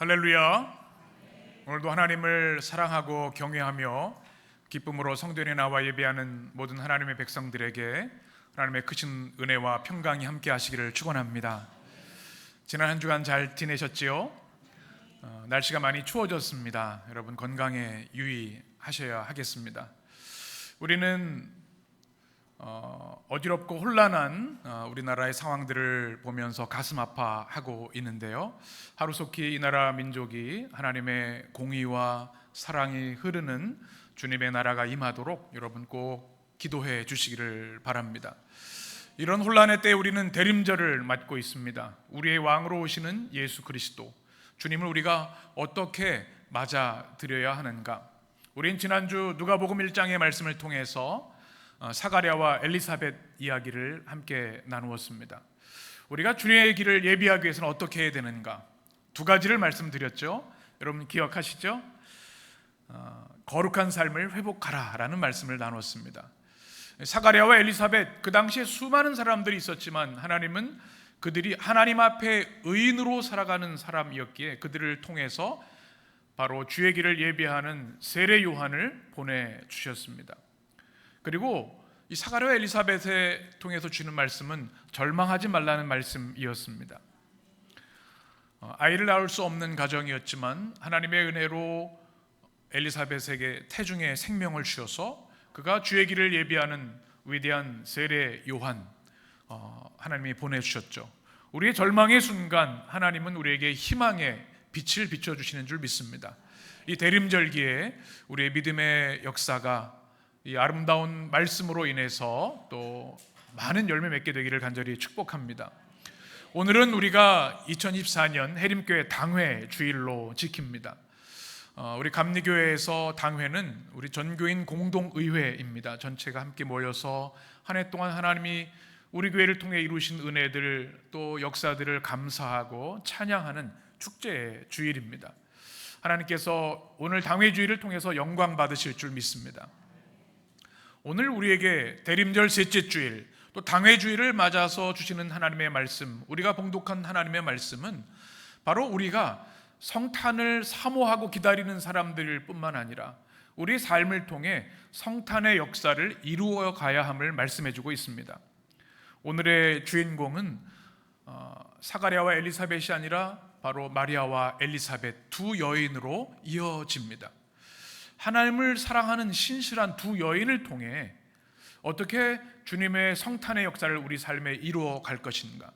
할렐루야. 오늘도 하나님을 사랑하고 경외하며 기쁨으로 성전에 나와 예배하는 모든 하나님의 백성들에게 하나님의 크신 은혜와 평강이 함께 하시기를 축원합니다. 지난 한 주간 잘 지내셨지요? 날씨가 많이 추워졌습니다. 여러분 건강에 유의하셔야 하겠습니다. 우리는 어지럽고 혼란한 우리나라의 상황들을 보면서 가슴 아파하고 있는데요, 하루속히 이 나라 민족이 하나님의 공의와 사랑이 흐르는 주님의 나라가 임하도록 여러분 꼭 기도해 주시기를 바랍니다. 이런 혼란의 때에 우리는 대림절을 맞고 있습니다. 우리의 왕으로 오시는 예수 그리스도 주님을 우리가 어떻게 맞아드려야 하는가? 우린 지난주 누가복음 1장의 말씀을 통해서 사가랴와 엘리사벳 이야기를 함께 나누었습니다. 우리가 주님의 길을 예비하기 위해서는 어떻게 해야 되는가? 두 가지를 말씀드렸죠. 여러분 기억하시죠? 거룩한 삶을 회복하라 라는 말씀을 나눴습니다. 사가랴와 엘리사벳, 그 당시에 수많은 사람들이 있었지만 하나님은 그들이 하나님 앞에 의인으로 살아가는 사람이었기에 그들을 통해서 바로 주의 길을 예비하는 세례 요한을 보내주셨습니다. 그리고 이 사가랴와 엘리사벳에 통해서 주는 말씀은 절망하지 말라는 말씀이었습니다. 아이를 낳을 수 없는 가정이었지만 하나님의 은혜로 엘리사벳에게 태중의 생명을 주셔서 그가 주의 길을 예비하는 위대한 세례 요한 하나님이 보내주셨죠. 우리의 절망의 순간 하나님은 우리에게 희망의 빛을 비춰주시는 줄 믿습니다. 이 대림절기에 우리의 믿음의 역사가 이 아름다운 말씀으로 인해서 또 많은 열매 맺게 되기를 간절히 축복합니다. 오늘은 우리가 2024년 해림교회 당회 주일로 지킵니다. 우리 감리교회에서 당회는 우리 전교인 공동의회입니다. 전체가 함께 모여서 한 해 동안 하나님이 우리 교회를 통해 이루신 은혜들 또 역사들을 감사하고 찬양하는 축제의 주일입니다. 하나님께서 오늘 당회 주일을 통해서 영광 받으실 줄 믿습니다. 오늘 우리에게 대림절 셋째 주일 또 당회 주일을 맞아서 주시는 하나님의 말씀, 우리가 봉독한 하나님의 말씀은 바로 우리가 성탄을 사모하고 기다리는 사람들 뿐만 아니라 우리의 삶을 통해 성탄의 역사를 이루어 가야 함을 말씀해주고 있습니다. 오늘의 주인공은 사가랴와 엘리사벳이 아니라 바로 마리아와 엘리사벳 두 여인으로 이어집니다. 하나님을 사랑하는 신실한 두 여인을 통해 어떻게 주님의 성탄의 역사를 우리 삶에 이루어 갈 것인가,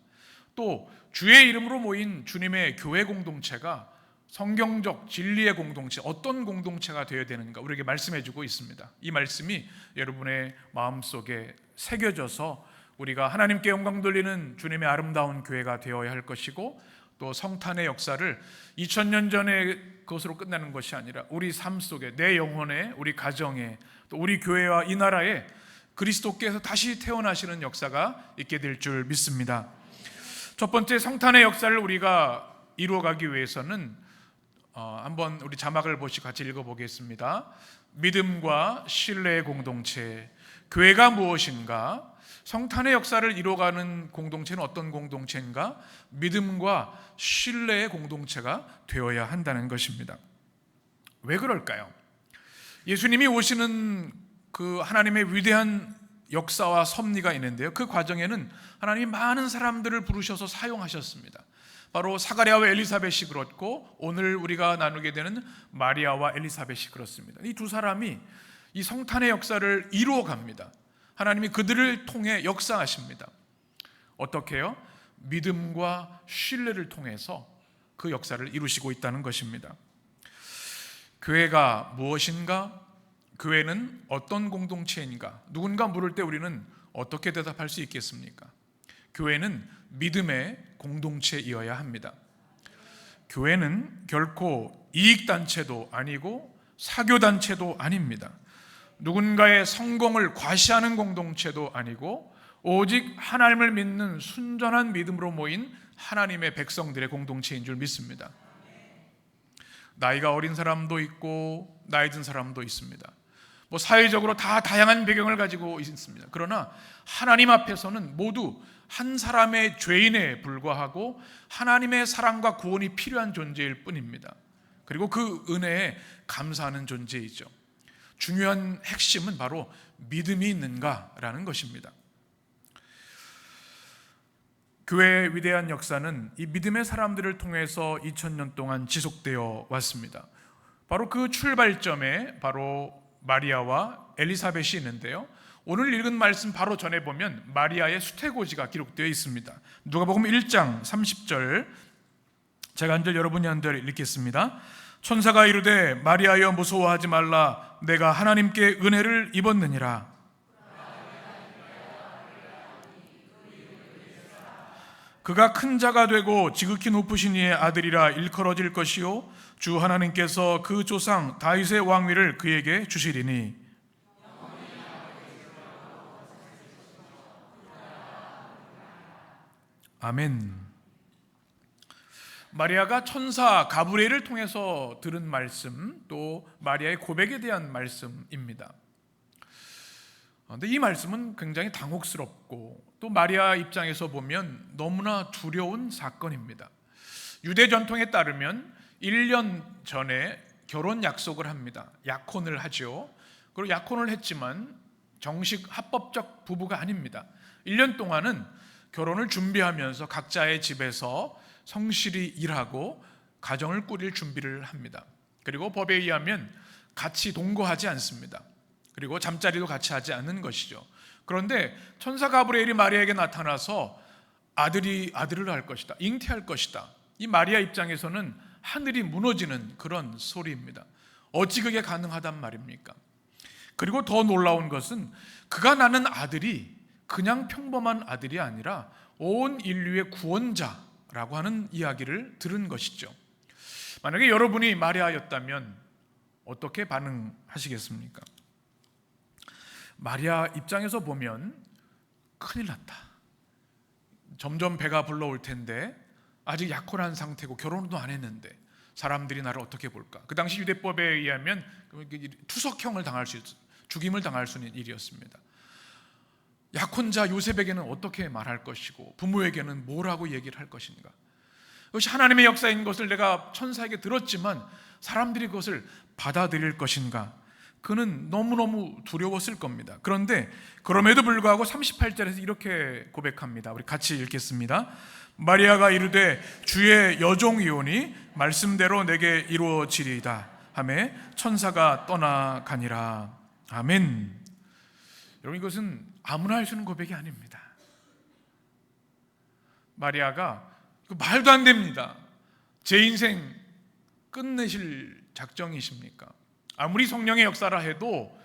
또 주의 이름으로 모인 주님의 교회 공동체가 성경적 진리의 공동체, 어떤 공동체가 되어야 되는가 우리에게 말씀해 주고 있습니다. 이 말씀이 여러분의 마음속에 새겨져서 우리가 하나님께 영광 돌리는 주님의 아름다운 교회가 되어야 할 것이고, 또 성탄의 역사를 2000년 전의 것으로 끝나는 것이 아니라 우리 삶 속에, 내 영혼에, 우리 가정에, 또 우리 교회와 이 나라에 그리스도께서 다시 태어나시는 역사가 있게 될 줄 믿습니다. 첫 번째, 성탄의 역사를 우리가 이루어가기 위해서는 한번 우리 자막을 보시고 같이 읽어보겠습니다. 믿음과 신뢰의 공동체, 교회가 무엇인가? 성탄의 역사를 이루어가는 공동체는 어떤 공동체인가? 믿음과 신뢰의 공동체가 되어야 한다는 것입니다. 왜 그럴까요? 예수님이 오시는 그 하나님의 위대한 역사와 섭리가 있는데요, 그 과정에는 하나님이 많은 사람들을 부르셔서 사용하셨습니다. 바로 사가랴와 엘리사벳이 그렇고 오늘 우리가 나누게 되는 마리아와 엘리사벳이 그렇습니다. 이 두 사람이 이 성탄의 역사를 이루어 갑니다. 하나님이 그들을 통해 역사하십니다. 어떻게요? 믿음과 신뢰를 통해서 그 역사를 이루시고 있다는 것입니다. 교회가 무엇인가? 교회는 어떤 공동체인가? 누군가 물을 때 우리는 어떻게 대답할 수 있겠습니까? 교회는 믿음의 공동체이어야 합니다. 교회는 결코 이익단체도 아니고 사교단체도 아닙니다. 누군가의 성공을 과시하는 공동체도 아니고 오직 하나님을 믿는 순전한 믿음으로 모인 하나님의 백성들의 공동체인 줄 믿습니다. 나이가 어린 사람도 있고 나이 든 사람도 있습니다. 뭐 사회적으로 다 다양한 배경을 가지고 있습니다. 그러나 하나님 앞에서는 모두 한 사람의 죄인에 불과하고 하나님의 사랑과 구원이 필요한 존재일 뿐입니다. 그리고 그 은혜에 감사하는 존재이죠. 중요한 핵심은 바로 믿음이 있는가라는 것입니다. 교회의 위대한 역사는 이 믿음의 사람들을 통해서 2000년 동안 지속되어 왔습니다. 바로 그 출발점에 바로 마리아와 엘리사벳이 있는데요, 오늘 읽은 말씀 바로 전에 보면 마리아의 수태고지가 기록되어 있습니다. 누가복음 1장 30절, 제가 한 절 여러분이 한 절 읽겠습니다. 천사가 이르되 마리아여 무서워하지 말라, 내가 하나님께 은혜를 입었느니라. 그가 큰 자가 되고 지극히 높으신 이의 아들이라 일컬어질 것이요 주 하나님께서 그 조상 다윗의 왕위를 그에게 주시리니. 아멘. 마리아가 천사 가브리엘을 통해서 들은 말씀, 또 마리아의 고백에 대한 말씀입니다. 그런데 이 말씀은 굉장히 당혹스럽고 또 마리아 입장에서 보면 너무나 두려운 사건입니다. 유대 전통에 따르면 1년 전에 결혼 약속을 합니다. 약혼을 하죠. 그리고 약혼을 했지만 정식 합법적 부부가 아닙니다. 1년 동안은 결혼을 준비하면서 각자의 집에서 성실히 일하고 가정을 꾸릴 준비를 합니다. 그리고 법에 의하면 같이 동거하지 않습니다. 그리고 잠자리도 같이 하지 않는 것이죠. 그런데 천사 가브리엘이 마리아에게 나타나서 아들을 낳을 것이다, 잉태할 것이다. 이 마리아 입장에서는 하늘이 무너지는 그런 소리입니다. 어찌 그게 가능하단 말입니까? 그리고 더 놀라운 것은 그가 낳는 아들이 그냥 평범한 아들이 아니라 온 인류의 구원자라고 하는 이야기를 들은 것이죠. 만약에 여러분이 마리아였다면 어떻게 반응하시겠습니까? 마리아 입장에서 보면 큰일 났다, 점점 배가 불러올 텐데 아직 약혼한 상태고 결혼도 안 했는데 사람들이 나를 어떻게 볼까? 그 당시 유대법에 의하면 투석형을 당할 수 있어요. 죽임을 당할 수 있는 일이었습니다. 약혼자 요셉에게는 어떻게 말할 것이고 부모에게는 뭐라고 얘기를 할 것인가? 이것이 하나님의 역사인 것을 내가 천사에게 들었지만 사람들이 그것을 받아들일 것인가? 그는 너무너무 두려웠을 겁니다. 그런데 그럼에도 불구하고 38절에서 이렇게 고백합니다. 우리 같이 읽겠습니다. 마리아가 이르되 주의 여종이오니 말씀대로 내게 이루어지리이다 하매 천사가 떠나가니라. 아멘. 여러분, 이것은 아무나 할 수 있는 고백이 아닙니다. 마리아가 말도 안 됩니다. 제 인생 끝내실 작정이십니까? 아무리 성령의 역사라 해도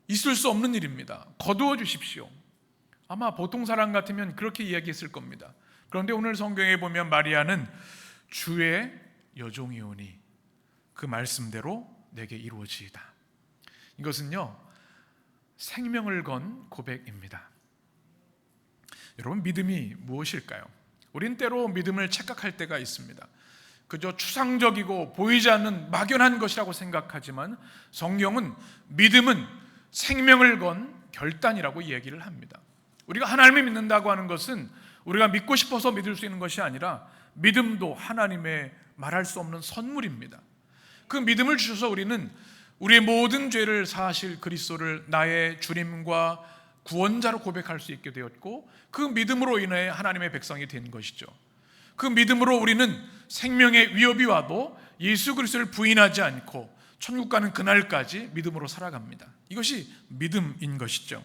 있을 수 없는 일입니다. 거두어 주십시오. 아마 보통 사람 같으면 그렇게 이야기했을 겁니다. 그런데 오늘 성경에 보면 마리아는 주의 여종이오니 그 말씀대로 내게 이루어지이다. 이것은요, 생명을 건 고백입니다. 여러분, 믿음이 무엇일까요? 우린 때로 믿음을 착각할 때가 있습니다. 그저 추상적이고 보이지 않는 막연한 것이라고 생각하지만 성경은 믿음은 생명을 건 결단이라고 이야기를 합니다. 우리가 하나님을 믿는다고 하는 것은 우리가 믿고 싶어서 믿을 수 있는 것이 아니라 믿음도 하나님의 말할 수 없는 선물입니다. 그 믿음을 주셔서 우리는 우리의 모든 죄를 사하실 그리스도를 나의 주님과 구원자로 고백할 수 있게 되었고, 그 믿음으로 인해 하나님의 백성이 된 것이죠. 그 믿음으로 우리는 생명의 위협이 와도 예수 그리스도를 부인하지 않고 천국 가는 그날까지 믿음으로 살아갑니다. 이것이 믿음인 것이죠.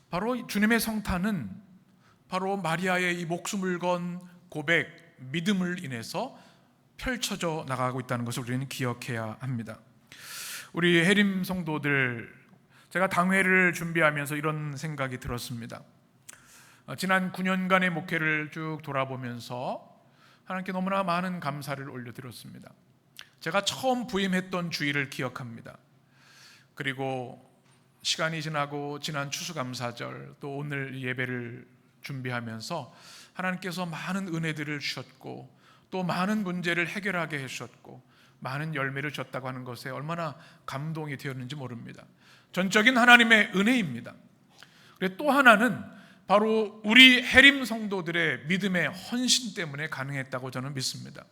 바로 주님의 성탄은 바로 마리아의 이 목숨을 건 고백, 믿음을 인해서 펼쳐져 나가고 있다는 것을 우리는 기억해야 합니다. 우리 해림 성도들, 제가 당회를 준비하면서 이런 생각이 들었습니다. 지난 9년간의 목회를 쭉 돌아보면서 하나님께 너무나 많은 감사를 올려드렸습니다. 제가 처음 부임했던 주일을 기억합니다. 그리고 시간이 지나고 지난 추수감사절, 또 오늘 예배를 준비하면서 하나님께서 많은 은혜들을 주셨고 또 많은 문제를 해결하게 해주셨고 많은 열매를 줬다고 하는 것에 얼마나 감동이 되었는지 모릅니다. 전적인 하나님의 은혜입니다. 그리고 또 하나는 바로 우리 해림 성도들의 믿음의 헌신 때문에 가능했다고 저는 믿습니다.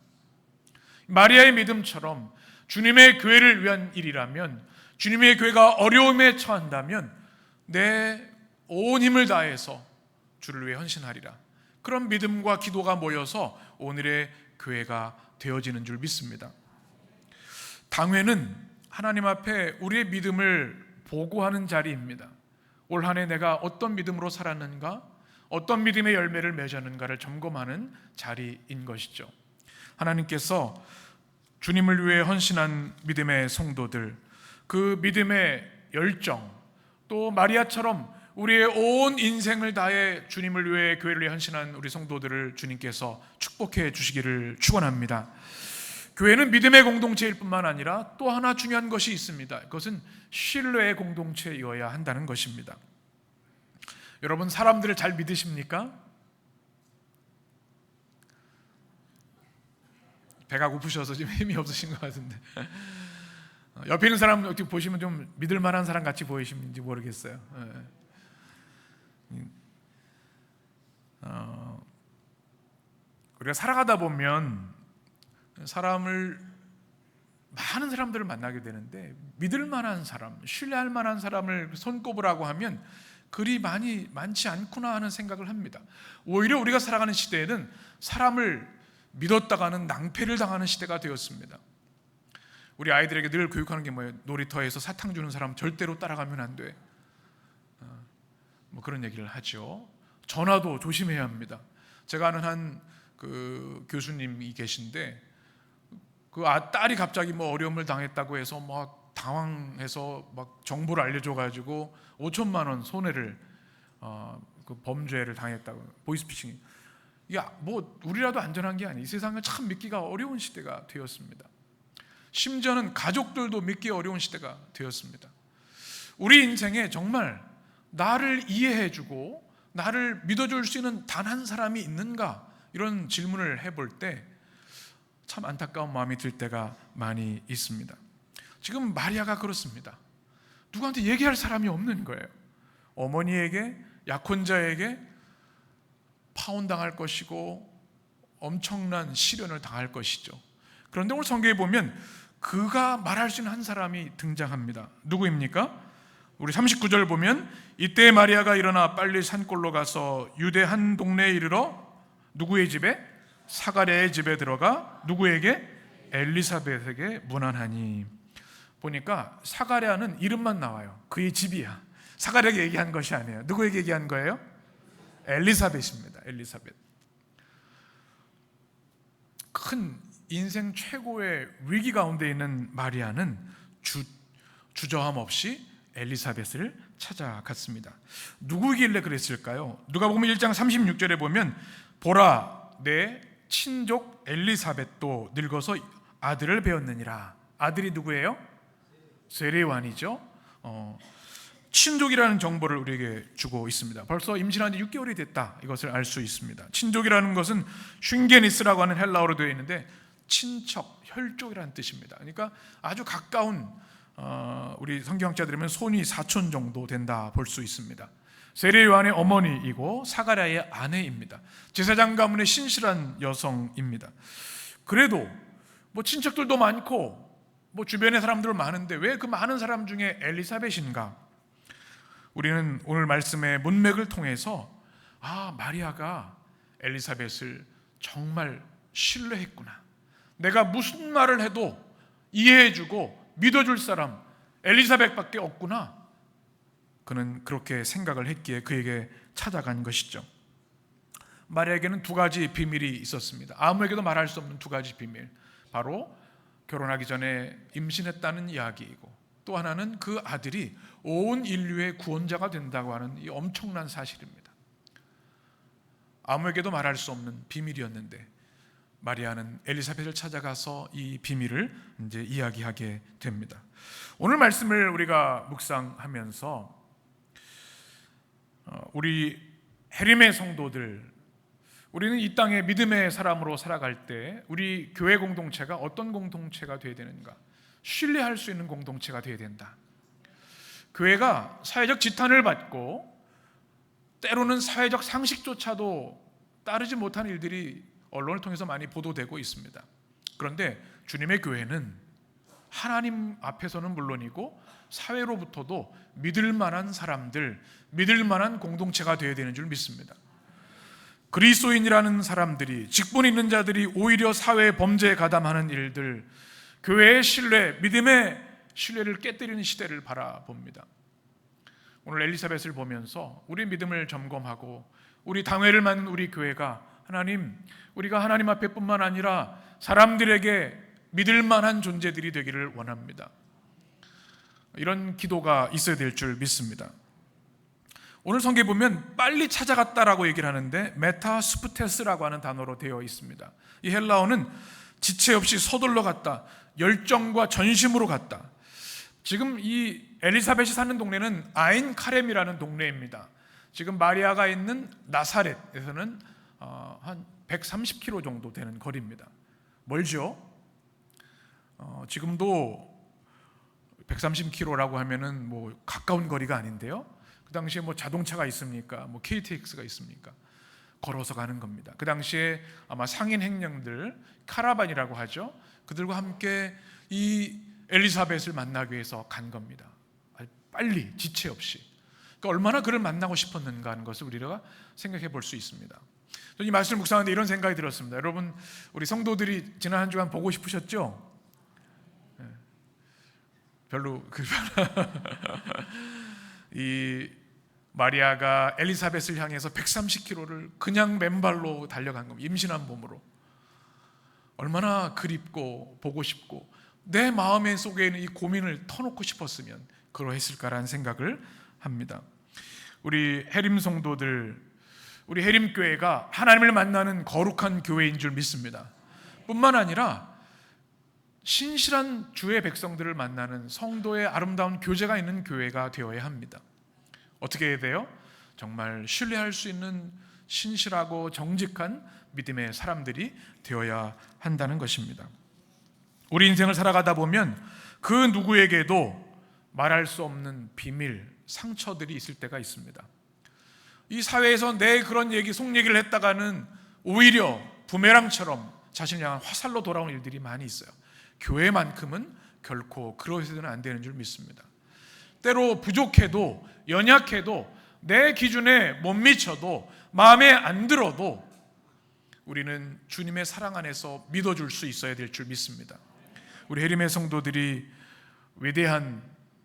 마리아의 믿음처럼 주님의 교회를 위한 일이라면, 주님의 교회가 어려움에 처한다면 내 온 힘을 다해서 주를 위해 헌신하리라, 그런 믿음과 기도가 모여서 오늘의 교회가 되어지는 줄 믿습니다. 당회는 하나님 앞에 우리의 믿음을 보고하는 자리입니다. 올 한 해 내가 어떤 믿음으로 살았는가, 어떤 믿음의 열매를 맺었는가를 점검하는 자리인 것이죠. 하나님께서 주님을 위해 헌신한 믿음의 성도들, 그 믿음의 열정, 또 마리아처럼 우리의 온 인생을 다해 주님을 위해 교회를 위해 헌신한 우리 성도들을 주님께서 축복해 주시기를 축원합니다. 교회는 믿음의 공동체일 뿐만 아니라 또 하나 중요한 것이 있습니다. 그것은 신뢰의 공동체여야 한다는 것입니다. 여러분, 사람들을 잘 믿으십니까? 배가 고프셔서 지금 힘이 없으신 것 같은데 옆에 있는 사람 어떻게 보시면 좀 믿을 만한 사람 같이 보이시는지 모르겠어요. 우리가 살아가다 보면 많은 사람들을 만나게 되는데, 믿을 만한 사람, 신뢰할 만한 사람을 손꼽으라고 하면 그리 많지 않구나 하는 생각을 합니다. 오히려 우리가 살아가는 시대에는 사람을 믿었다가는 낭패를 당하는 시대가 되었습니다. 우리 아이들에게 늘 교육하는 게 뭐예요? 놀이터에서 사탕 주는 사람 절대로 따라가면 안 돼. 뭐 그런 얘기를 하죠. 전화도 조심해야 합니다. 제가 아는 한 교수님이 계신데, 딸이 갑자기 어려움을 당했다고 해서 막 당황해서 막 정보를 알려줘가지고 5천만 원 손해를 범죄를 당했다고, 보이스피싱. 우리라도 안전한 게 아니에요. 이 세상을 참 믿기가 어려운 시대가 되었습니다. 심지어는 가족들도 믿기 어려운 시대가 되었습니다. 우리 인생에 정말 나를 이해해주고 나를 믿어줄 수 있는 단 한 사람이 있는가, 이런 질문을 해볼 때 참 안타까운 마음이 들 때가 많이 있습니다. 지금 마리아가 그렇습니다. 누구한테 얘기할 사람이 없는 거예요. 어머니에게, 약혼자에게 파혼당할 것이고 엄청난 시련을 당할 것이죠. 그런데 오늘 성경에 보면 그가 말할 수 있는 한 사람이 등장합니다. 누구입니까? 우리 39절 보면, 이때 마리아가 일어나 빨리 산골로 가서 유대 한 동네에 이르러 누구의 집에? 사가랴의 집에 들어가 누구에게? 엘리사벳에게 문안하니. 보니까 사가랴는 이름만 나와요. 그의 집이야. 사가랴에게 얘기한 것이 아니에요. 누구에게 얘기한 거예요? 엘리사벳입니다. 엘리사벳. 큰 인생 최고의 위기 가운데 있는 마리아는 주저함 없이 엘리사벳을 찾아갔습니다. 누구이길래 그랬을까요? 누가복음 1장 36절에 보면, 보라, 내 친족 엘리사벳도 늙어서 아들을 배웠느니라. 아들이 누구예요? 세례요한이죠. 친족이라는 정보를 우리에게 주고 있습니다. 벌써 임신한 지 6개월이 됐다, 이것을 알 수 있습니다. 친족이라는 것은 슌게니스라고 하는 헬라어로 되어 있는데 친척, 혈족이라는 뜻입니다. 그러니까 아주 가까운, 우리 성경학자들이면 손위 사촌 정도 된다 볼 수 있습니다. 세례요한의 어머니이고 사가랴의 아내입니다. 제사장 가문의 신실한 여성입니다. 그래도 친척들도 많고 주변에 사람들 많은데 왜 그 많은 사람 중에 엘리사벳인가? 우리는 오늘 말씀의 문맥을 통해서 마리아가 엘리사벳을 정말 신뢰했구나, 내가 무슨 말을 해도 이해해주고 믿어줄 사람 엘리사벳밖에 없구나, 그는 그렇게 생각을 했기에 그에게 찾아간 것이죠. 마리아에게는 두 가지 비밀이 있었습니다. 아무에게도 말할 수 없는 두 가지 비밀, 바로 결혼하기 전에 임신했다는 이야기이고, 또 하나는 그 아들이 온 인류의 구원자가 된다고 하는 이 엄청난 사실입니다. 아무에게도 말할 수 없는 비밀이었는데 마리아는 엘리사벳을 찾아가서 이 비밀을 이제 이야기하게 됩니다. 오늘 말씀을 우리가 묵상하면서 우리 해림의 성도들, 우리는 이 땅에 믿음의 사람으로 살아갈 때 우리 교회 공동체가 어떤 공동체가 되어야 되는가? 신뢰할 수 있는 공동체가 되어야 된다. 교회가 사회적 지탄을 받고 때로는 사회적 상식조차도 따르지 못한 일들이 언론을 통해서 많이 보도되고 있습니다. 그런데 주님의 교회는 하나님 앞에서는 물론이고 사회로부터도 믿을 만한 사람들, 믿을 만한 공동체가 되어야 되는 줄 믿습니다. 그리스도인이라는 사람들이, 직분 있는 자들이 오히려 사회 범죄에 가담하는 일들, 교회의 신뢰, 믿음의 신뢰를 깨뜨리는 시대를 바라봅니다. 오늘 엘리사벳을 보면서 우리 믿음을 점검하고 우리 당회를 맡는 우리 교회가 하나님, 우리가 하나님 앞에 뿐만 아니라 사람들에게 믿을 만한 존재들이 되기를 원합니다. 이런 기도가 있어야 될 줄 믿습니다. 오늘 성경에 보면 빨리 찾아갔다라고 얘기를 하는데 메타스프테스라고 하는 단어로 되어 있습니다. 이 헬라어는 지체 없이 서둘러 갔다, 열정과 전심으로 갔다. 지금 이 엘리사벳이 사는 동네는 아인 카렘이라는 동네입니다. 지금 마리아가 있는 나사렛에서는 한 130km 정도 되는 거리입니다. 멀죠? 지금도 130km라고 하면은 뭐 가까운 거리가 아닌데요. 그 당시에 뭐 자동차가 있습니까? 뭐 KTX가 있습니까? 걸어서 가는 겁니다. 그 당시에 아마 상인 행령들, 카라반이라고 하죠. 그들과 함께 이 엘리사벳을 만나기 위해서 간 겁니다. 빨리, 지체 없이. 그러니까 얼마나 그를 만나고 싶었는가 하는 것을 우리가 생각해 볼 수 있습니다. 저는 이 말씀을 묵상하는데 이런 생각이 들었습니다. 여러분, 우리 성도들이 지난 한 주간 보고 싶으셨죠? 별로 이 마리아가 엘리사벳을 향해서 130km를 그냥 맨발로 달려간 겁니다. 임신한 몸으로. 얼마나 그립고 보고 싶고 내 마음의 속에 있는 이 고민을 터놓고 싶었으면 그러했을까라는 생각을 합니다. 우리 해림 성도들, 우리 해림교회가 하나님을 만나는 거룩한 교회인 줄 믿습니다. 뿐만 아니라 신실한 주의 백성들을 만나는 성도의 아름다운 교제가 있는 교회가 되어야 합니다. 어떻게 해야 돼요? 정말 신뢰할 수 있는 신실하고 정직한 믿음의 사람들이 되어야 한다는 것입니다. 우리 인생을 살아가다 보면 그 누구에게도 말할 수 없는 비밀, 상처들이 있을 때가 있습니다. 이 사회에서 내 그런 얘기, 속 얘기를 했다가는 오히려 부메랑처럼 자신을 향한 화살로 돌아오는 일들이 많이 있어요. 교회만큼은 결코 그러해서는 안 되는 줄 믿습니다. 때로 부족해도 연약해도 내 기준에 못 미쳐도 마음에 안 들어도 우리는 주님의 사랑 안에서 믿어줄 수 있어야 될 줄 믿습니다. 우리 해림의 성도들이 위대한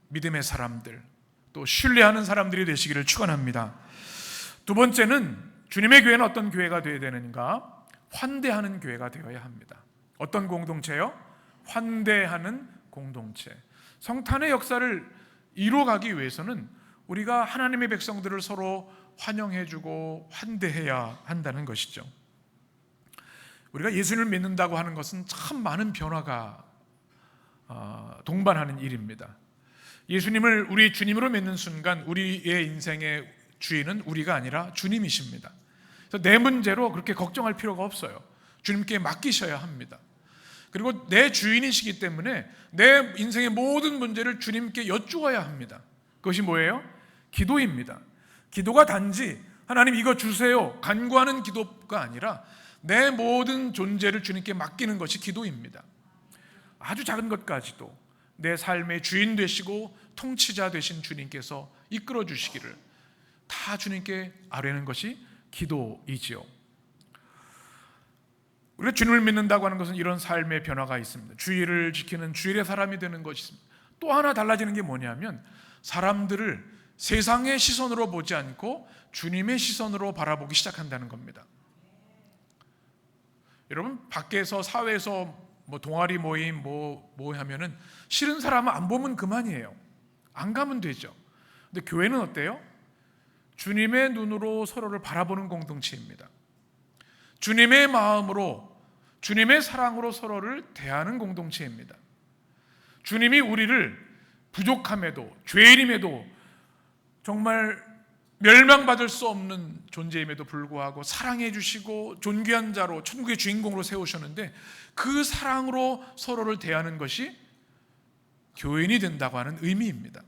믿음의 사람들, 또 신뢰하는 사람들이 되시기를 축원합니다. 두 번째는 주님의 교회는 어떤 교회가 되어야 되는가? 환대하는 교회가 되어야 합니다. 어떤 공동체요? 환대하는 공동체. 성탄의 역사를 이루어가기 위해서는 우리가 하나님의 백성들을 서로 환영해주고 환대해야 한다는 것이죠. 우리가 예수님을 믿는다고 하는 것은 참 많은 변화가 동반하는 일입니다. 예수님을 우리 주님으로 믿는 순간 우리의 인생의 주인은 우리가 아니라 주님이십니다. 그래서 내 문제로 그렇게 걱정할 필요가 없어요. 주님께 맡기셔야 합니다. 그리고 내 주인이시기 때문에 내 인생의 모든 문제를 주님께 여쭈어야 합니다. 그것이 뭐예요? 기도입니다. 기도가 단지 하나님 이거 주세요 간구하는 기도가 아니라 내 모든 존재를 주님께 맡기는 것이 기도입니다. 아주 작은 것까지도 내 삶의 주인 되시고 통치자 되신 주님께서 이끌어 주시기를 다 주님께 아뢰는 것이 기도이지요. 우리가 주님을 믿는다고 하는 것은 이런 삶의 변화가 있습니다. 주일을 지키는 주일의 사람이 되는 것이 있습니다. 또 하나 달라지는 게 뭐냐면 사람들을 세상의 시선으로 보지 않고 주님의 시선으로 바라보기 시작한다는 겁니다. 여러분, 밖에서 사회에서 뭐 동아리 모임 뭐 하면은 싫은 사람은 안 보면 그만이에요. 안 가면 되죠. 근데 교회는 어때요? 주님의 눈으로 서로를 바라보는 공동체입니다. 주님의 마음으로, 주님의 사랑으로 서로를 대하는 공동체입니다. 주님이 우리를 부족함에도 죄인임에도 정말 멸망받을 수 없는 존재임에도 불구하고 사랑해 주시고 존귀한 자로 천국의 주인공으로 세우셨는데, 그 사랑으로 서로를 대하는 것이 교인이 된다고 하는 의미입니다.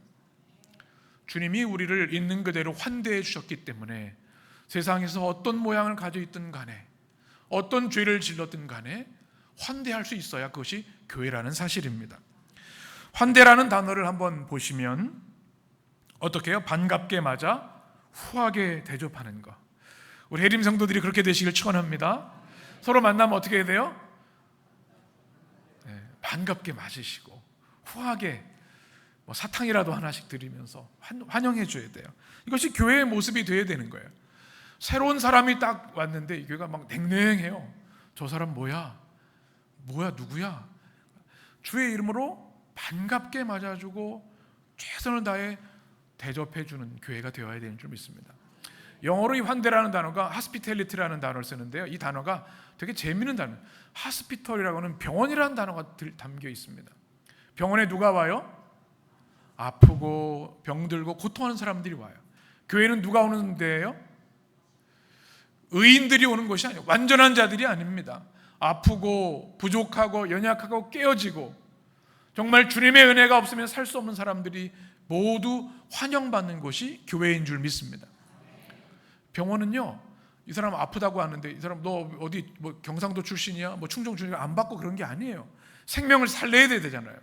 주님이 우리를 있는 그대로 환대해 주셨기 때문에 세상에서 어떤 모양을 가지고 있든 간에, 어떤 죄를 질렀든 간에 환대할 수 있어야 그것이 교회라는 사실입니다. 환대라는 단어를 한번 보시면 어떻게 해요? 반갑게 맞아 후하게 대접하는 것. 우리 해림 성도들이 그렇게 되시길 축원합니다. 서로 만나면 어떻게 해야 돼요? 반갑게 맞으시고 후하게 사탕이라도 하나씩 드리면서 환영해 줘야 돼요. 이것이 교회의 모습이 되어야 되는 거예요. 새로운 사람이 딱 왔는데 이 교회가 막 냉랭해요. 저 사람 뭐야 누구야? 주의 이름으로 반갑게 맞아주고 최선을 다해 대접해주는 교회가 되어야 되는 줄 믿습니다. 영어로 이 환대라는 단어가 hospitality라는 단어를 쓰는데요, 이 단어가 되게 재미있는 단어예요. hospital이라고 하는 병원이라는 단어가 담겨 있습니다. 병원에 누가 와요? 아프고 병들고 고통하는 사람들이 와요. 교회는 누가 오는 데예요? 의인들이 오는 것이 아니에요. 완전한 자들이 아닙니다. 아프고 부족하고 연약하고 깨어지고 정말 주님의 은혜가 없으면 살 수 없는 사람들이 모두 환영받는 곳이 교회인 줄 믿습니다. 병원은요, 이 사람 아프다고 하는데 이 사람 너 어디 경상도 출신이야? 충청 출신이야? 안 받고 그런 게 아니에요. 생명을 살려야 되잖아요.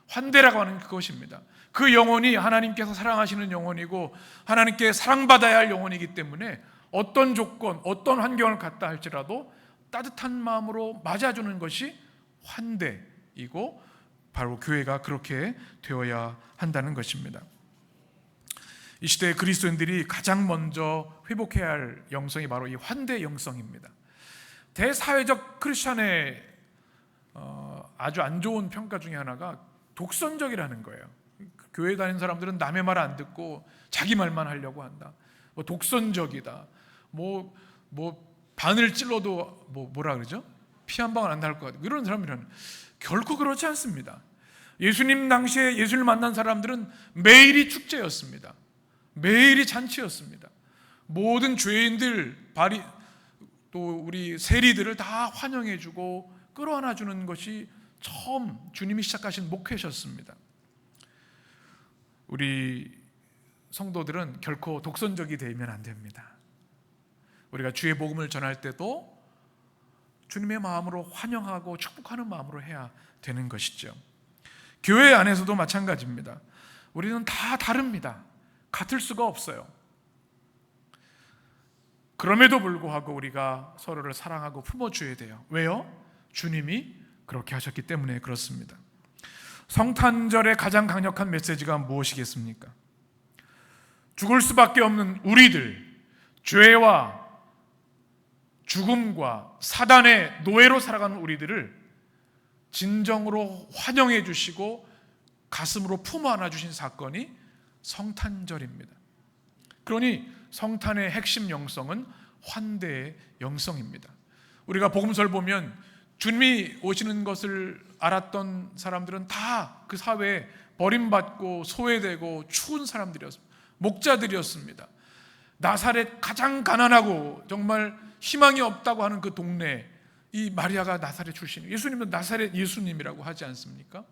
환대라고 하는 그것입니다. 그 영혼이 하나님께서 사랑하시는 영혼이고 하나님께 사랑받아야 할 영혼이기 때문에 어떤 조건, 어떤 환경을 갖다 할지라도 따뜻한 마음으로 맞아주는 것이 환대이고 바로 교회가 그렇게 되어야 한다는 것입니다. 이 시대의 그리스도인들이 가장 먼저 회복해야 할 영성이 바로 이 환대 영성입니다. 대사회적 크리스천의 아주 안 좋은 평가 중에 하나가 독선적이라는 거예요. 교회 다니는 사람들은 남의 말 안 듣고 자기 말만 하려고 한다. 독선적이다. 바늘 찔러도 뭐라 그러죠? 피 한 방울 안 날 것 같아요. 이런 사람들은 결코 그렇지 않습니다. 예수님 당시에 예수를 만난 사람들은 매일이 축제였습니다. 매일이 잔치였습니다. 모든 죄인들, 또 우리 세리들을 다 환영해주고 끌어안아주는 것이 처음 주님이 시작하신 목회셨습니다. 우리 성도들은 결코 독선적이 되면 안 됩니다. 우리가 주의 복음을 전할 때도 주님의 마음으로 환영하고 축복하는 마음으로 해야 되는 것이죠. 교회 안에서도 마찬가지입니다. 우리는 다 다릅니다. 같을 수가 없어요. 그럼에도 불구하고 우리가 서로를 사랑하고 품어줘야 돼요. 왜요? 주님이 그렇게 하셨기 때문에 그렇습니다. 성탄절의 가장 강력한 메시지가 무엇이겠습니까? 죽을 수밖에 없는 우리들, 죄와 죽음과 사단의 노예로 살아가는 우리들을 진정으로 환영해 주시고 가슴으로 품어 안아 주신 사건이 성탄절입니다. 그러니 성탄의 핵심 영성은 환대의 영성입니다. 우리가 복음서를 보면 주님이 오시는 것을 알았던 사람들은 다 그 사회에 버림받고 소외되고 추운 사람들이었습니다. 목자들이었습니다. 나사렛 가장 가난하고 정말 희망이 없다고 하는 그 동네, 이 마리아가 나사렛 출신이에요. 예수님은 나사렛 예수님이라고 하지 않습니까?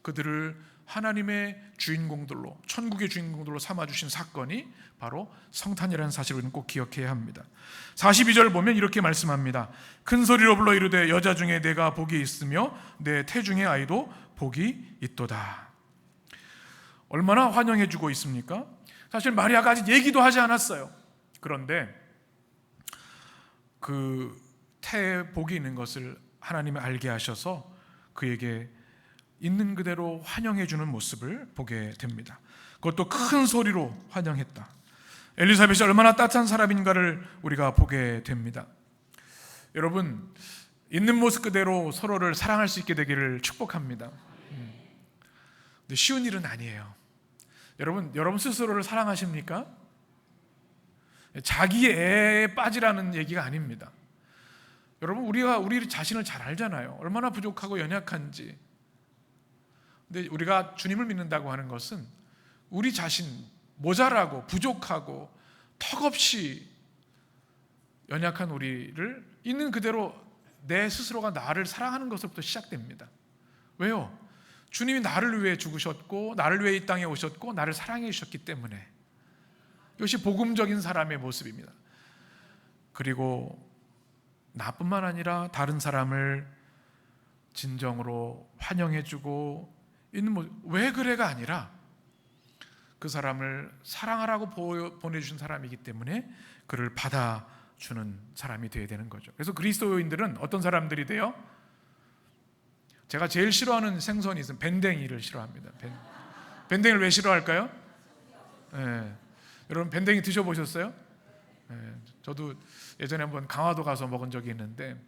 그들을 하나님의 주인공들로, 천국의 주인공들로 삼아주신 사건이 바로 성탄이라는 사실을 우리는 꼭 기억해야 합니다. 42절 보면 이렇게 말씀합니다. 큰 소리로 불러 이르되 여자 중에 내가 복이 있으며 내 태중의 아이도 복이 있도다. 얼마나 환영해주고 있습니까? 사실 마리아가 아직 얘기도 하지 않았어요. 그런데 그 태에 복이 있는 것을 하나님이 알게 하셔서 그에게 있는 그대로 환영해주는 모습을 보게 됩니다. 그것도 큰 소리로 환영했다. 엘리사벳이 얼마나 따뜻한 사람인가를 우리가 보게 됩니다. 여러분, 있는 모습 그대로 서로를 사랑할 수 있게 되기를 축복합니다. 근데 쉬운 일은 아니에요. 여러분 스스로를 사랑하십니까? 자기 애에 빠지라는 얘기가 아닙니다. 여러분, 우리가 우리 자신을 잘 알잖아요. 얼마나 부족하고 연약한지. 근데 우리가 주님을 믿는다고 하는 것은 우리 자신, 모자라고 부족하고 턱없이 연약한 우리를 있는 그대로 내 스스로가 나를 사랑하는 것부터 시작됩니다. 왜요? 주님이 나를 위해 죽으셨고 나를 위해 이 땅에 오셨고 나를 사랑해 주셨기 때문에. 이것이 복음적인 사람의 모습입니다. 그리고 나뿐만 아니라 다른 사람을 진정으로 환영해주고 있는 모습. 왜 그래가 아니라 그 사람을 사랑하라고 보내주신 사람이기 때문에 그를 받아주는 사람이 되어야 되는 거죠. 그래서 그리스도인들은 어떤 사람들이 돼요? 제가 제일 싫어하는 생선이 있어요. 밴댕이를 싫어합니다. 밴댕이를 왜 싫어할까요? 네. 여러분 밴댕이 드셔보셨어요? 네. 저도 예전에 한번 강화도 가서 먹은 적이 있는데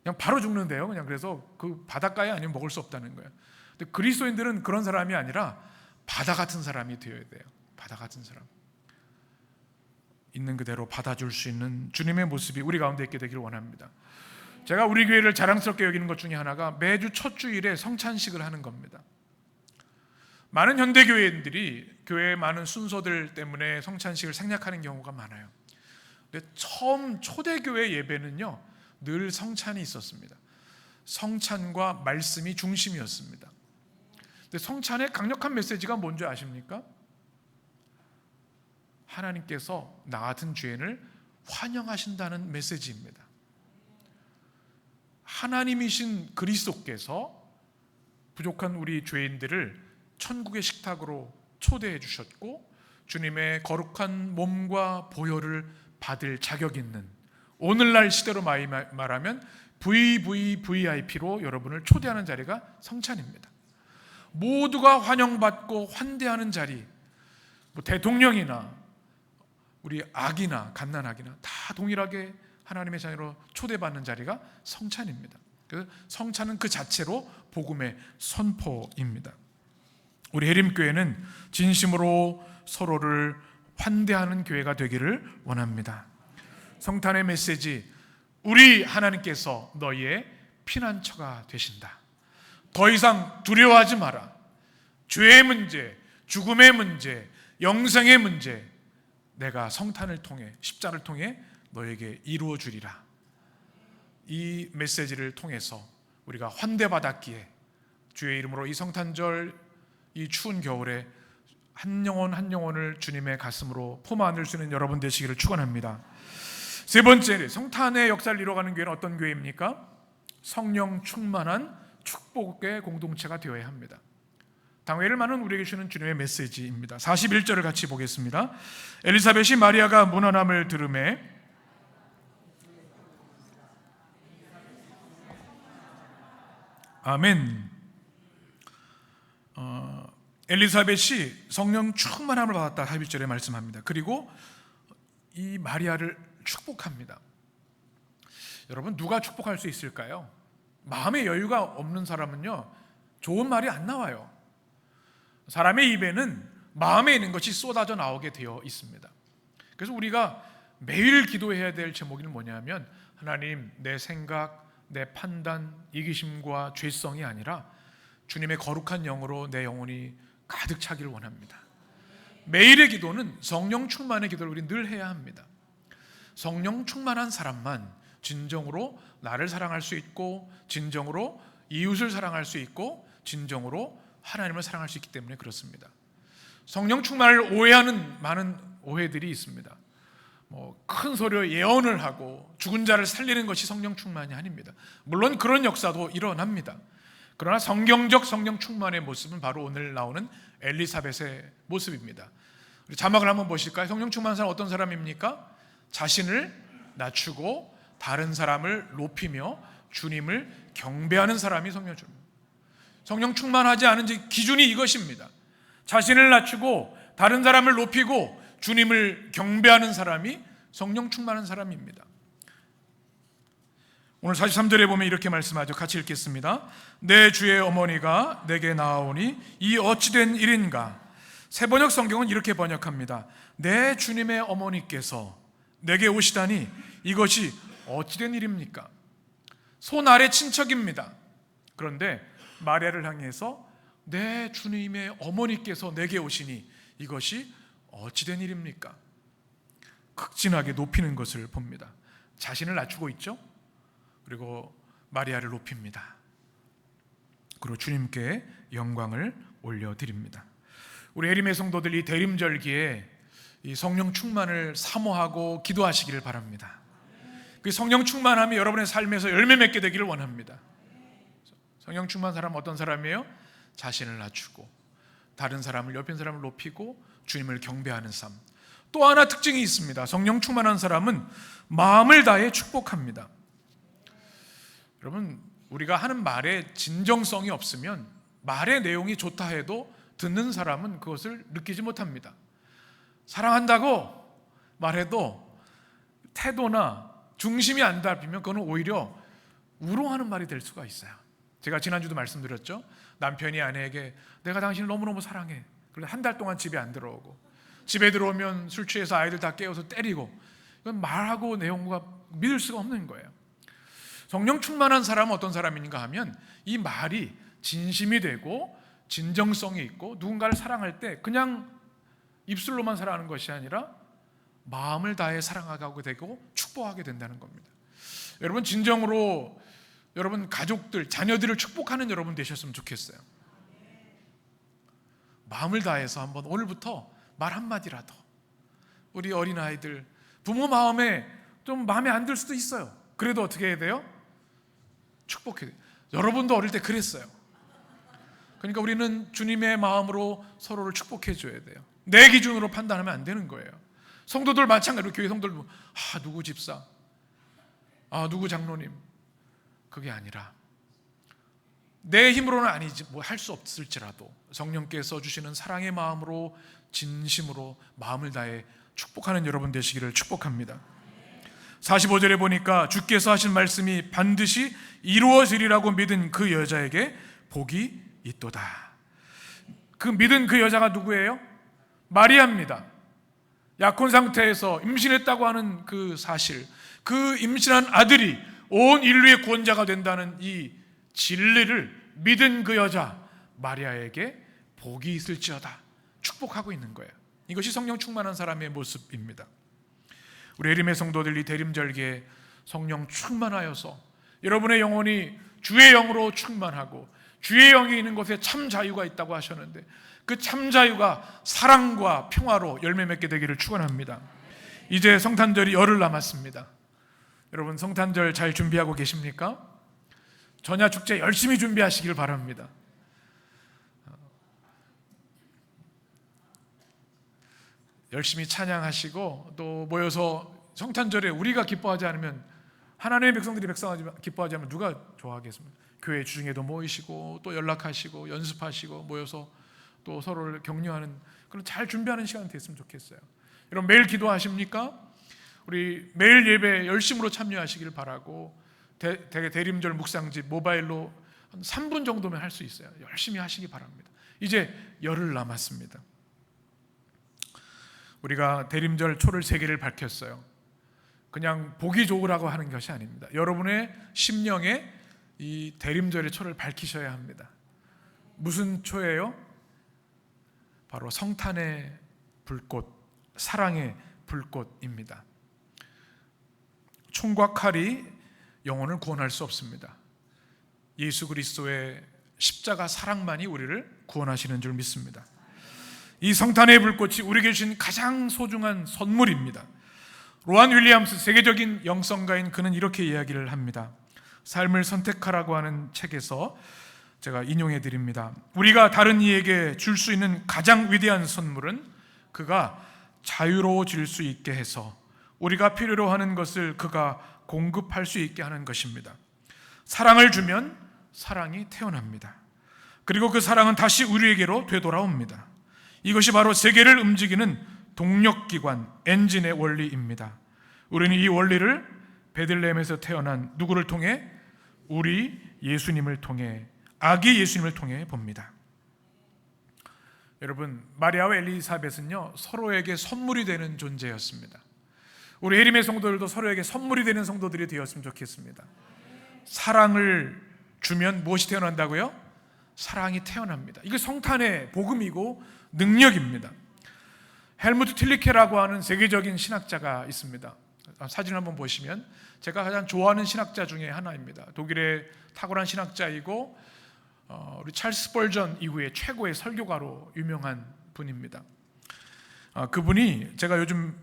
그냥 바로 죽는데요. 그냥 그래서 그 바닷가에 아니면 먹을 수 없다는 거예요. 근데 그리스도인들은 그런 사람이 아니라 바다 같은 사람이 되어야 돼요. 바다 같은 사람. 있는 그대로 받아줄 수 있는 주님의 모습이 우리 가운데 있게 되기를 원합니다. 제가 우리 교회를 자랑스럽게 여기는 것 중에 하나가 매주 첫 주일에 성찬식을 하는 겁니다. 많은 현대교회인들이 교회의 많은 순서들 때문에 성찬식을 생략하는 경우가 많아요. 근데 처음 초대교회 예배는요, 늘 성찬이 있었습니다. 성찬과 말씀이 중심이었습니다. 근데 성찬의 강력한 메시지가 뭔지 아십니까? 하나님께서 나 같은 죄인을 환영하신다는 메시지입니다. 하나님이신 그리스도께서 부족한 우리 죄인들을 천국의 식탁으로 초대해 주셨고 주님의 거룩한 몸과 보혈을 받을 자격 있는, 오늘날 시대로 말하면 VVVIP로 여러분을 초대하는 자리가 성찬입니다. 모두가 환영받고 환대하는 자리, 대통령이나 우리 악이나 갓난아기나 다 동일하게 하나님의 자녀로 초대받는 자리가 성찬입니다. 그래서 성찬은 그 자체로 복음의 선포입니다. 우리 해림교회는 진심으로 서로를 환대하는 교회가 되기를 원합니다. 성탄의 메시지, 우리 하나님께서 너희의 피난처가 되신다. 더 이상 두려워하지 마라. 죄의 문제, 죽음의 문제, 영생의 문제, 내가 성탄을 통해, 십자를 통해 너에게 이루어 주리라. 이 메시지를 통해서 우리가 환대받았기에 주의 이름으로 이 성탄절, 이 추운 겨울에 한 영혼 한 영혼을 주님의 가슴으로 품어 안을 수 있는 여러분 되시기를 축원합니다. 세 번째, 성탄의 역사를 이뤄가는 교회는 어떤 교회입니까? 성령 충만한 축복의 공동체가 되어야 합니다. 당회를 많은 우리에게 주는 주님의 메시지입니다. 41절을 같이 보겠습니다. 엘리사벳이 마리아가 문안함을 들으매 아멘. 엘리사벳이 성령 충만함을 받았다 41절에 말씀합니다. 그리고 이 마리아를 축복합니다. 여러분, 누가 축복할 수 있을까요? 마음의 여유가 없는 사람은요, 좋은 말이 안 나와요. 사람의 입에는 마음에 있는 것이 쏟아져 나오게 되어 있습니다. 그래서 우리가 매일 기도해야 될 제목은 뭐냐면, 하나님, 내 생각, 내 판단, 이기심과 죄성이 아니라 주님의 거룩한 영으로 내 영혼이 가득 차기를 원합니다. 매일의 기도는 성령 충만의 기도를 우리 늘 해야 합니다. 성령 충만한 사람만 진정으로 나를 사랑할 수 있고, 진정으로 이웃을 사랑할 수 있고, 진정으로 하나님을 사랑할 수 있기 때문에 그렇습니다. 성령 충만을 오해하는 많은 오해들이 있습니다. 큰 소리로 예언을 하고 죽은 자를 살리는 것이 성령 충만이 아닙니다. 물론 그런 역사도 일어납니다. 그러나 성경적 성령 충만의 모습은 바로 오늘 나오는 엘리사벳의 모습입니다. 우리 자막을 한번 보실까요? 성령 충만한 사람 어떤 사람입니까? 자신을 낮추고 다른 사람을 높이며 주님을 경배하는 사람이 성령 충만. 성령 충만하지 않은 기준이 이것입니다. 자신을 낮추고 다른 사람을 높이고 주님을 경배하는 사람이 성령 충만한 사람입니다. 오늘 43절에 보면 이렇게 말씀하죠. 같이 읽겠습니다. 내 주의 어머니가 내게 나아오니 이 어찌된 일인가. 새번역 성경은 이렇게 번역합니다. 내 주님의 어머니께서 내게 오시다니 이것이 어찌된 일입니까? 손 아래 친척입니다. 그런데 마리아를 향해서 내 주님의 어머니께서 내게 오시니 이것이 어찌된 일입니까? 극진하게 높이는 것을 봅니다. 자신을 낮추고 있죠. 그리고 마리아를 높입니다. 그리고 주님께 영광을 올려드립니다. 우리 에림의 성도들 이 대림절기에 이 성령 충만을 사모하고 기도하시기를 바랍니다. 그 성령 충만함이 여러분의 삶에서 열매 맺게 되기를 원합니다. 성령 충만 사람은 어떤 사람이에요? 자신을 낮추고 다른 사람을, 옆에 사람을 높이고 주님을 경배하는 삶. 또 하나 특징이 있습니다. 성령 충만한 사람은 마음을 다해 축복합니다. 여러분, 우리가 하는 말에 진정성이 없으면 말의 내용이 좋다 해도 듣는 사람은 그것을 느끼지 못합니다. 사랑한다고 말해도 태도나 중심이 안 잡히면 그거는 오히려 우롱하는 말이 될 수가 있어요. 제가 지난주도 말씀드렸죠. 남편이 아내에게 내가 당신을 너무너무 사랑해. 그런데 한 달 동안 집에 안 들어오고, 집에 들어오면 술 취해서 아이들 다 깨워서 때리고, 이건 말하고 내용과 믿을 수가 없는 거예요. 성령 충만한 사람은 어떤 사람인가 하면 이 말이 진심이 되고 진정성이 있고 누군가를 사랑할 때 그냥 입술로만 사랑하는 것이 아니라 마음을 다해 사랑하게 되고 축복하게 된다는 겁니다. 여러분, 진정으로 여러분 가족들, 자녀들을 축복하는 여러분 되셨으면 좋겠어요. 마음을 다해서 한번 오늘부터 말 한마디라도, 우리 어린아이들 부모 마음에 좀 마음에 안 들 수도 있어요. 그래도 어떻게 해야 돼요? 축복해야 돼요. 여러분도 어릴 때 그랬어요. 그러니까 우리는 주님의 마음으로 서로를 축복해 줘야 돼요. 내 기준으로 판단하면 안 되는 거예요. 성도들 마찬가지로 교회 성도들 보면 누구 집사, 누구 장로님, 그게 아니라 내 힘으로는 아니지, 뭐 할 수 없을지라도 성령께서 주시는 사랑의 마음으로 진심으로 마음을 다해 축복하는 여러분 되시기를 축복합니다. 45절에 보니까 주께서 하신 말씀이 반드시 이루어지리라고 믿은 그 여자에게 복이 있도다. 그 믿은 그 여자가 누구예요? 마리아입니다. 약혼 상태에서 임신했다고 하는 그 사실, 그 임신한 아들이 온 인류의 구원자가 된다는 이 진리를 믿은 그 여자 마리아에게 복이 있을지어다 축복하고 있는 거예요. 이것이 성령 충만한 사람의 모습입니다. 우리 에림의 성도들 이 대림절기에 성령 충만하여서 여러분의 영혼이 주의 영으로 충만하고 주의 영이 있는 곳에 참 자유가 있다고 하셨는데 그 참 자유가 사랑과 평화로 열매 맺게 되기를 축원합니다. 이제 성탄절이 열흘 남았습니다. 여러분, 성탄절 잘 준비하고 계십니까? 전야축제 열심히 준비하시길 바랍니다. 열심히 찬양하시고 또 모여서 성탄절에 우리가 기뻐하지 않으면, 하나님의 백성들이 기뻐하지 않으면 누가 좋아하겠습니까? 교회 주중에도 모이시고 또 연락하시고 연습하시고 모여서 또 서로를 격려하는 그런 잘 준비하는 시간이 됐으면 좋겠어요. 여러분, 매일 기도하십니까? 우리 매일 예배 열심으로 참여하시길 바라고, 대림절 묵상집 모바일로 한 3분 정도면 할 수 있어요. 열심히 하시기 바랍니다. 이제 열흘 남았습니다. 우리가 대림절 초를 3개를 밝혔어요. 그냥 보기 좋으라고 하는 것이 아닙니다. 여러분의 심령에 이 대림절의 초를 밝히셔야 합니다. 무슨 초예요? 바로 성탄의 불꽃, 사랑의 불꽃입니다. 총과 칼이 영혼을 구원할 수 없습니다. 예수 그리스도의 십자가 사랑만이 우리를 구원하시는 줄 믿습니다. 이 성탄의 불꽃이 우리에게 주신 가장 소중한 선물입니다. 로안 윌리엄스, 세계적인 영성가인, 그는 이렇게 이야기를 합니다. 삶을 선택하라고 하는 책에서 제가 인용해 드립니다. 우리가 다른 이에게 줄 수 있는 가장 위대한 선물은 그가 자유로워질 수 있게 해서 우리가 필요로 하는 것을 그가 공급할 수 있게 하는 것입니다. 사랑을 주면 사랑이 태어납니다. 그리고 그 사랑은 다시 우리에게로 되돌아옵니다. 이것이 바로 세계를 움직이는 동력기관, 엔진의 원리입니다. 우리는 이 원리를 베들레헴에서 태어난 누구를 통해? 우리 예수님을 통해, 아기 예수님을 통해 봅니다. 여러분, 마리아와 엘리사벳은요 서로에게 선물이 되는 존재였습니다. 우리 에림의 성도들도 서로에게 선물이 되는 성도들이 되었으면 좋겠습니다. 사랑을 주면 무엇이 태어난다고요? 사랑이 태어납니다. 이게 성탄의 복음이고 능력입니다. 헬무트 틸리케라고 하는 세계적인 신학자가 있습니다. 사진을 한번 보시면 제가 가장 좋아하는 신학자 중에 하나입니다. 독일의 탁월한 신학자이고 우리 찰스 스펄전 이후에 최고의 설교가로 유명한 분입니다. 그분이 제가 요즘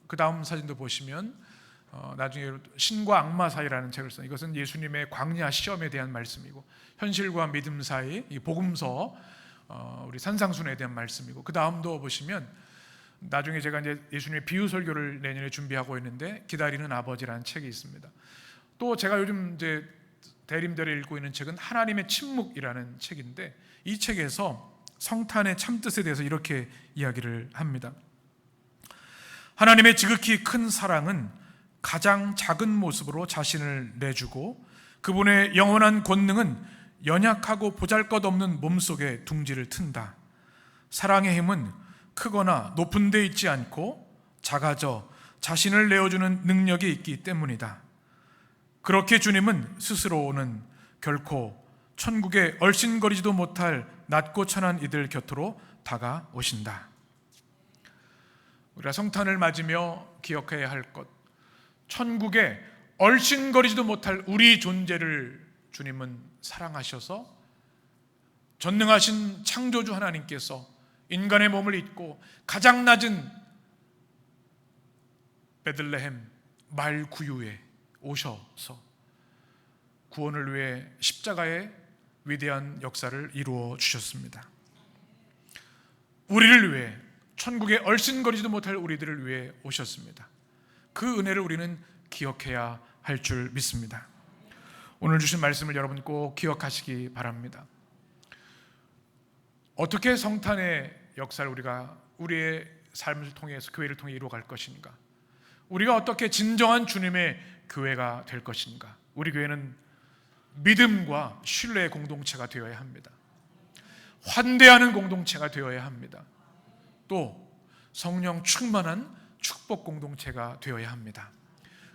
그 다음 사진도 보시면 나중에 신과 악마 사이라는 책을 써. 이것은 예수님의 광야 시험에 대한 말씀이고 현실과 믿음 사이 이 복음서 우리 산상순에 대한 말씀이고 그 다음도 보시면 나중에 제가 이제 예수님의 비유 설교를 내년에 준비하고 있는데 기다리는 아버지라는 책이 있습니다. 또 제가 요즘 이제 대림대로 읽고 있는 책은 하나님의 침묵이라는 책인데 이 책에서 성탄의 참뜻에 대해서 이렇게 이야기를 합니다. 하나님의 지극히 큰 사랑은 가장 작은 모습으로 자신을 내주고 그분의 영원한 권능은 연약하고 보잘것없는 몸속에 둥지를 튼다. 사랑의 힘은 크거나 높은 데 있지 않고 작아져 자신을 내어주는 능력이 있기 때문이다. 그렇게 주님은 스스로는 결코 천국에 얼씬거리지도 못할 낮고 천한 이들 곁으로 다가오신다. 우리가 성탄을 맞으며 기억해야 할 것, 천국에 얼씬거리지도 못할 우리 존재를 주님은 사랑하셔서 전능하신 창조주 하나님께서 인간의 몸을 입고 가장 낮은 베들레헴 말구유에 오셔서 구원을 위해 십자가의 위대한 역사를 이루어 주셨습니다. 우리를 위해 천국에 얼씬거리지도 못할 우리들을 위해 오셨습니다. 그 은혜를 우리는 기억해야 할 줄 믿습니다. 오늘 주신 말씀을 여러분 꼭 기억하시기 바랍니다. 어떻게 성탄의 역사를 우리가 우리의 삶을 통해서 교회를 통해 이루어갈 것인가? 우리가 어떻게 진정한 주님의 교회가 될 것인가? 우리 교회는 믿음과 신뢰의 공동체가 되어야 합니다. 환대하는 공동체가 되어야 합니다. 또 성령 충만한 축복 공동체가 되어야 합니다.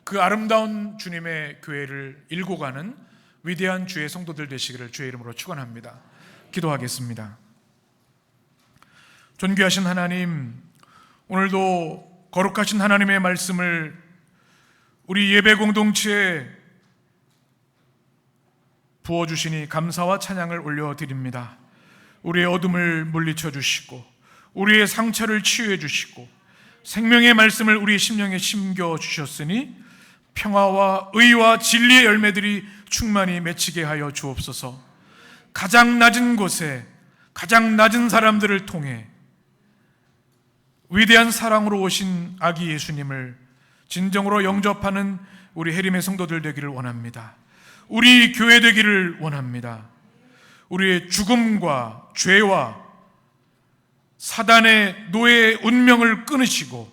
그 아름다운 주님의 교회를 일고 가는 위대한 주의 성도들 되시기를 주의 이름으로 축원합니다. 기도하겠습니다. 존귀하신 하나님, 오늘도 거룩하신 하나님의 말씀을 우리 예배 공동체에 부어주시니 감사와 찬양을 올려드립니다. 우리의 어둠을 물리쳐 주시고 우리의 상처를 치유해 주시고 생명의 말씀을 우리 심령에 심겨 주셨으니 평화와 의와 진리의 열매들이 충만히 맺히게 하여 주옵소서. 가장 낮은 곳에 가장 낮은 사람들을 통해 위대한 사랑으로 오신 아기 예수님을 진정으로 영접하는 우리 해림의 성도들 되기를 원합니다. 우리 교회 되기를 원합니다. 우리의 죽음과 죄와 사단의 노예의 운명을 끊으시고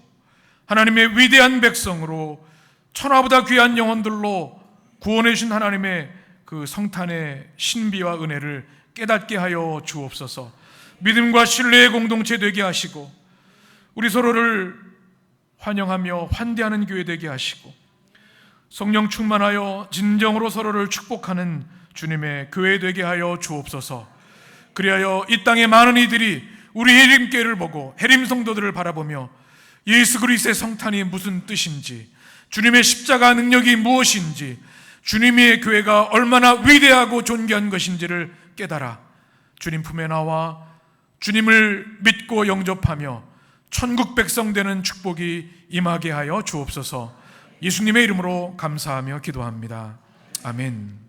하나님의 위대한 백성으로 천하보다 귀한 영혼들로 구원해 주신 하나님의 그 성탄의 신비와 은혜를 깨닫게 하여 주옵소서. 믿음과 신뢰의 공동체 되게 하시고 우리 서로를 환영하며 환대하는 교회 되게 하시고 성령 충만하여 진정으로 서로를 축복하는 주님의 교회 되게 하여 주옵소서. 그리하여 이 땅의 많은 이들이 우리 해림교회를 보고 해림 성도들을 바라보며 예수 그리스도의 성탄이 무슨 뜻인지, 주님의 십자가 능력이 무엇인지, 주님의 교회가 얼마나 위대하고 존귀한 것인지를 깨달아 주님 품에 나와 주님을 믿고 영접하며 천국 백성 되는 축복이 임하게 하여 주옵소서. 예수님의 이름으로 감사하며 기도합니다. 아멘.